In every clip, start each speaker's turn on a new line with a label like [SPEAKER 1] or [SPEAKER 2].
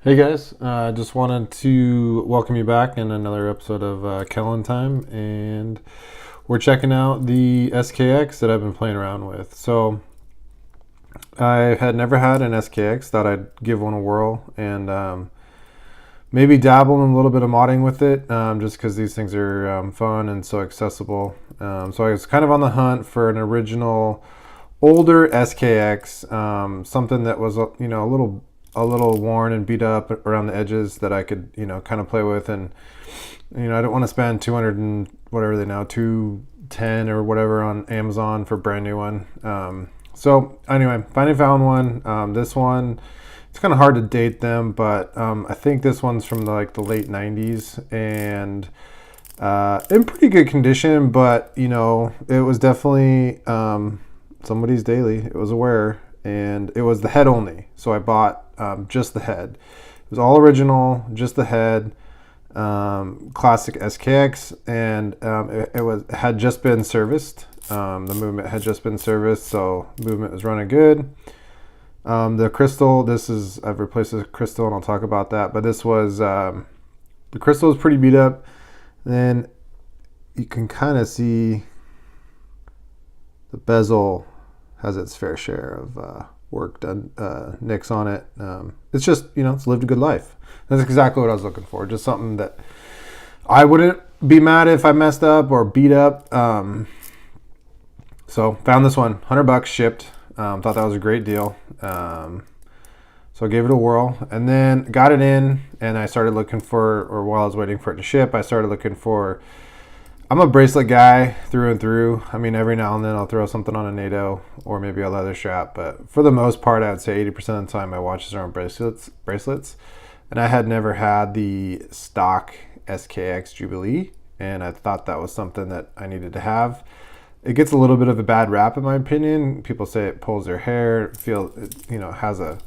[SPEAKER 1] Hey guys, I just wanted to welcome you back in another episode of Kellen Time, and we're checking out the SKX that I've been playing around with. So I had never had an SKX, thought I'd give one a whirl and maybe dabble in a little bit of modding with it, just because these things are fun and so accessible. So I was kind of on the hunt for an original, older SKX, something that was a little worn and beat up around the edges that I could, kind of play with. And, I don't want to spend 200 and whatever they now, 210 or whatever on Amazon for a brand new one. So anyway, finally found one. This one, it's kind of hard to date them, but I think this one's from the late 90s and in pretty good condition, but, it was definitely somebody's daily. It was a wear. And it was the head only. So I bought just the head. It was all original, just the head, classic SKX, and it had just been serviced. The movement had just been serviced, so movement was running good. The crystal, I've replaced the crystal, and I'll talk about that. But this was, the crystal was pretty beat up. Then you can kind of see the bezel has its fair share of work done, nicks on it. It's just, it's lived a good life. That's exactly what I was looking for. Just something that I wouldn't be mad if I messed up or beat up. So found this one, $100 shipped. Thought that was a great deal. So I gave it a whirl and then got it in, and I started looking or while I was waiting for it to ship, I started looking for, I'm a bracelet guy through and through. I mean, every now and then I'll throw something on a NATO or maybe a leather strap, but for the most part, I would say 80% of the time my watches are on bracelets. And I had never had the stock SKX Jubilee, and I thought that was something that I needed to have. It gets a little bit of a bad rap in my opinion. People say it pulls their hair, has a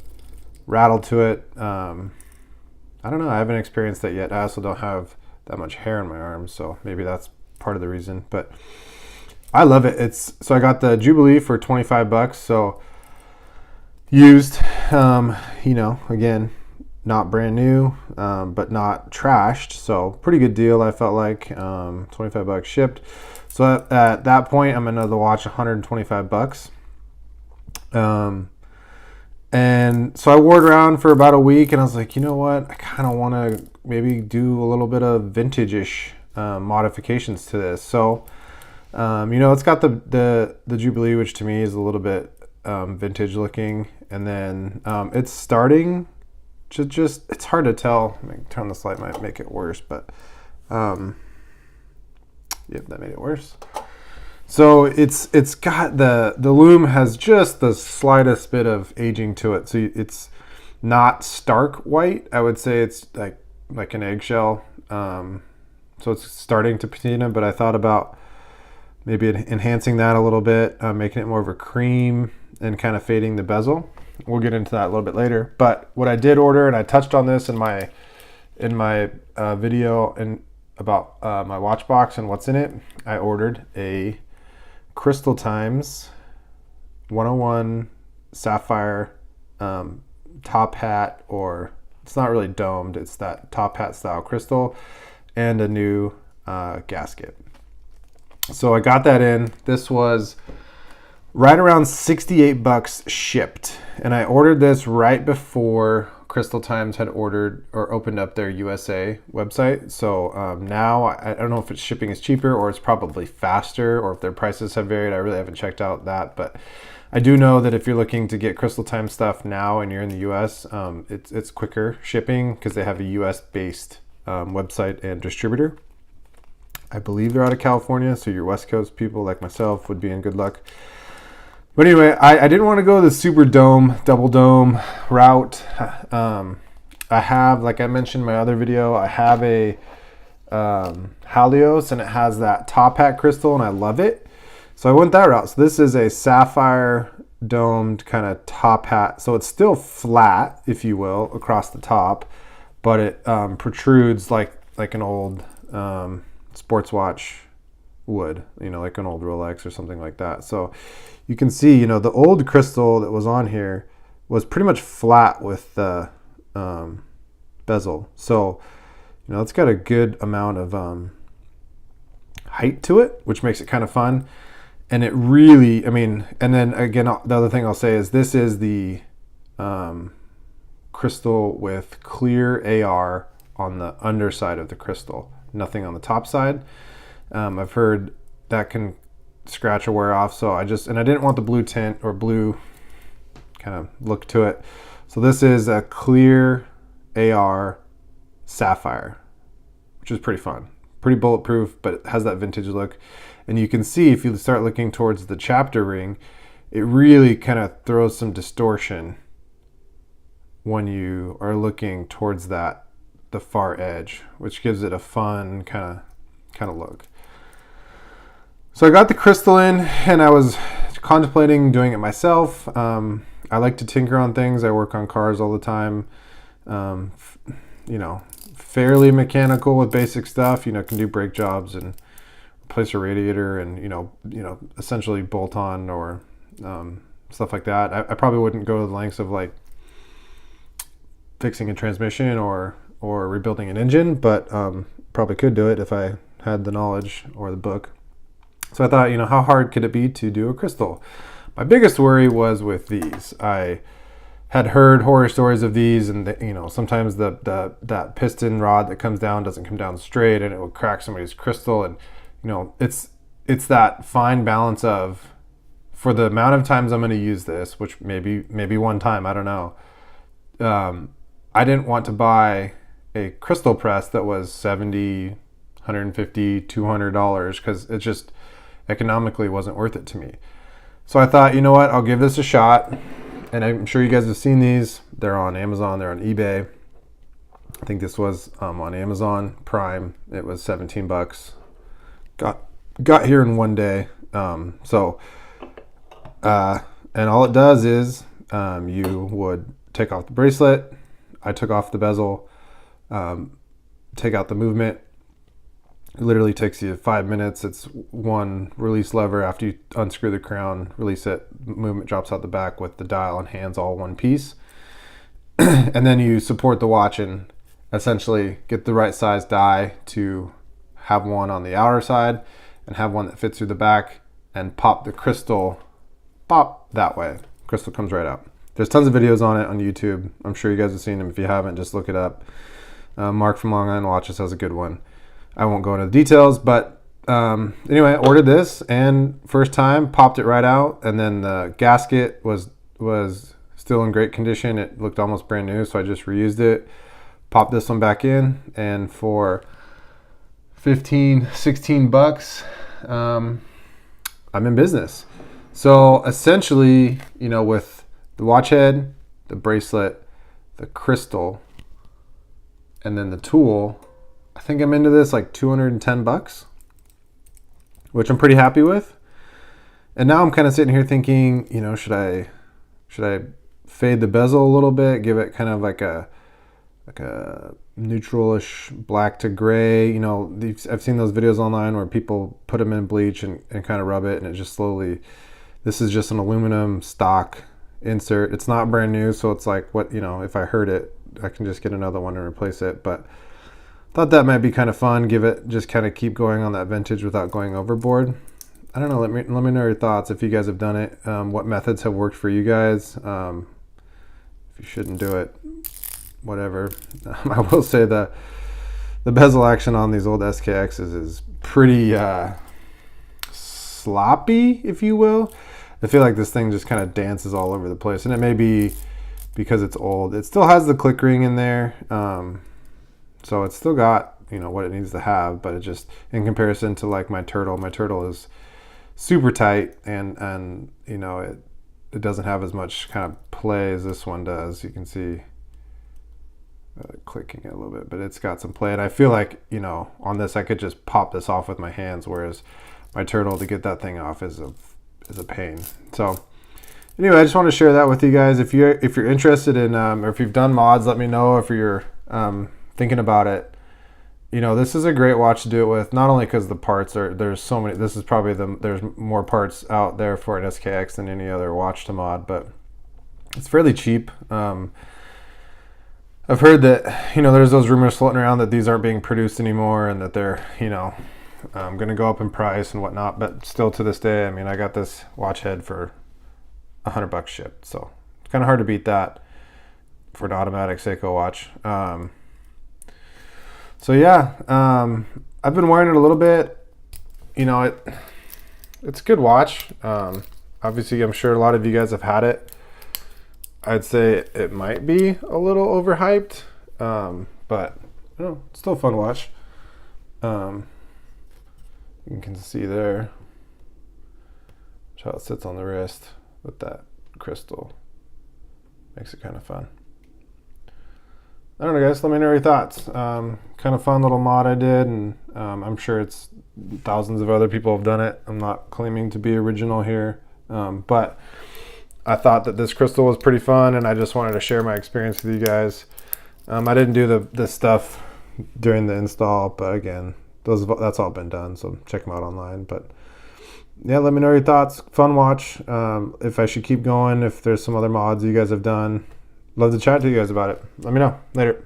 [SPEAKER 1] rattle to it. I don't know. I haven't experienced that yet. I also don't have that much hair in my arms, so maybe that's part of the reason, but I love it. So I got the Jubilee for $25, so used, again, not brand new, but not trashed, so pretty good deal. I felt like $25 shipped. So at that point, I'm gonna watch $125. And so I wore it around for about a week, and I was like, you know what? I kind of want to maybe do a little bit of vintage-ish modifications to this. So, it's got the Jubilee, which to me is a little bit vintage looking, and then it's starting to it's hard to tell. Let me turn this light, might make it worse, but yep, that made it worse. So it's got the lume has just the slightest bit of aging to it. So it's not stark white. I would say it's like an eggshell. So it's starting to patina, but I thought about maybe enhancing that a little bit, making it more of a cream and kind of fading the bezel. We'll get into that a little bit later. But what I did order, and I touched on this in my video about my watch box and what's in it, I ordered a Crystaltimes 101 Sapphire top hat, or it's not really domed, it's that top hat style crystal, and a new gasket. So I got that in. This was right around $68 shipped, and I ordered this right before Crystaltimes had ordered or opened up their USA website. So now I don't know if it's shipping is cheaper or it's probably faster, or if their prices have varied. I really haven't checked out that, but I do know that if you're looking to get Crystaltime stuff now and you're in the US, it's quicker shipping because they have a US based website and distributor. I believe they're out of California, so your West Coast people like myself would be in good luck. But anyway, I didn't want to go the super dome, double dome route. I have, like I mentioned in my other video, I have a Halios, and it has that top hat crystal, and I love it. So I went that route. So this is a sapphire domed kind of top hat. So it's still flat, if you will, across the top, but it protrudes like an old sports watch would, like an old Rolex or something like that. So you can see, the old crystal that was on here was pretty much flat with the bezel. So, you know, it's got a good amount of height to it, which makes it kind of fun. And it really, I mean, and then again, the other thing I'll say is this is the crystal with clear AR on the underside of the crystal, nothing on the top side. I've heard that can scratch or wear off, so I didn't want the blue tint or blue kind of look to it. So this is a clear AR Sapphire, which is pretty fun, pretty bulletproof, but it has that vintage look. And you can see if you start looking towards the chapter ring, it really kind of throws some distortion when you are looking towards the far edge, which gives it a fun kind of look. So I got the crystal in, and I was contemplating doing it myself. I like to tinker on things. I work on cars all the time. You know, fairly mechanical with basic stuff. You know, can do brake jobs and replace a radiator, and you know, essentially bolt on or stuff like that. I probably wouldn't go to the lengths of like fixing a transmission or rebuilding an engine, but probably could do it if I had the knowledge or the book. So I thought, you know, how hard could it be to do a crystal? My biggest worry was with these. I had heard horror stories of these, and you know, sometimes that piston rod that comes down doesn't come down straight, and it will crack somebody's crystal. And you know, it's that fine balance of, for the amount of times I'm going to use this, which maybe one time, I don't know. I didn't want to buy a crystal press that was $70, $150, $200 because it just economically wasn't worth it to me. So I thought, you know what, I'll give this a shot. And I'm sure you guys have seen these. They're on Amazon, they're on eBay. I think this was on Amazon Prime. It was 17 bucks. Got here in one day. And all it does is you would take off the bracelet. I took off the bezel, take out the movement. It literally takes you 5 minutes. It's one release lever. After you unscrew the crown, release it, movement drops out the back with the dial and hands all one piece. And then you support the watch and essentially get the right size die to have one on the outer side and have one that fits through the back, and pop the crystal, pop that way. Crystal comes right out. There's tons of videos on it on YouTube. I'm sure you guys have seen them. If you haven't, just look it up. Mark from Long Island Watches has a good one. I won't go into the details, but anyway, I ordered this, and first time popped it right out, and then the gasket was still in great condition. It looked almost brand new, so I just reused it, popped this one back in, and for 15, 16 bucks, I'm in business. So essentially, you know, with the watch head, the bracelet, the crystal, and then the tool, I think I'm into this like 210 bucks, which I'm pretty happy with. And now I'm kind of sitting here thinking, you know, should I fade the bezel a little bit, give it kind of like a neutralish black to gray. You know, I've seen those videos online where people put them in bleach and kind of rub it, and it just slowly, this is just an aluminum stock insert. It's not brand new, so it's like, what, you know, if I hurt it, I can just get another one and replace it. But thought that might be kind of fun. Give it, just kind of keep going on that vintage without going overboard. I don't know. Let me know your thoughts if you guys have done it. What methods have worked for you guys? If you shouldn't do it, whatever. I will say the bezel action on these old SKXs is pretty sloppy, if you will. I feel like this thing just kind of dances all over the place, and it may be because it's old. It still has the click ring in there. So it's still got, you know, what it needs to have, but it just, in comparison to like my turtle is super tight, and you know, it doesn't have as much kind of play as this one does. You can see clicking it a little bit, but it's got some play, and I feel like, you know, on this I could just pop this off with my hands, whereas my turtle, to get that thing off is a pain. So anyway, I just want to share that with you guys. If you're interested in or if you've done mods, let me know. If you're thinking about it, you know, this is a great watch to do it with, not only because the parts are, there's so many, this is probably there's more parts out there for an SKX than any other watch to mod, but it's fairly cheap. I've heard that, there's those rumors floating around that these aren't being produced anymore and that they're, going to go up in price and whatnot. But still to this day, I mean, I got this watch head for $100 shipped. So it's kind of hard to beat that for an automatic Seiko watch. So yeah, I've been wearing it a little bit. It's a good watch. Obviously, I'm sure a lot of you guys have had it. I'd say it might be a little overhyped, but it's still a fun watch. You can see there how it sits on the wrist with that crystal. Makes it kind of fun. I don't know, guys. Let me know your thoughts. Kind of fun little mod I did, and I'm sure it's thousands of other people have done it. I'm not claiming to be original here, but I thought that this crystal was pretty fun, and I just wanted to share my experience with you guys. I didn't do this stuff during the install, but again, that's all been done, so check them out online. But yeah, let me know your thoughts. Fun watch. If I should keep going, if there's some other mods you guys have done. Love to chat to you guys about it. Let me know. Later.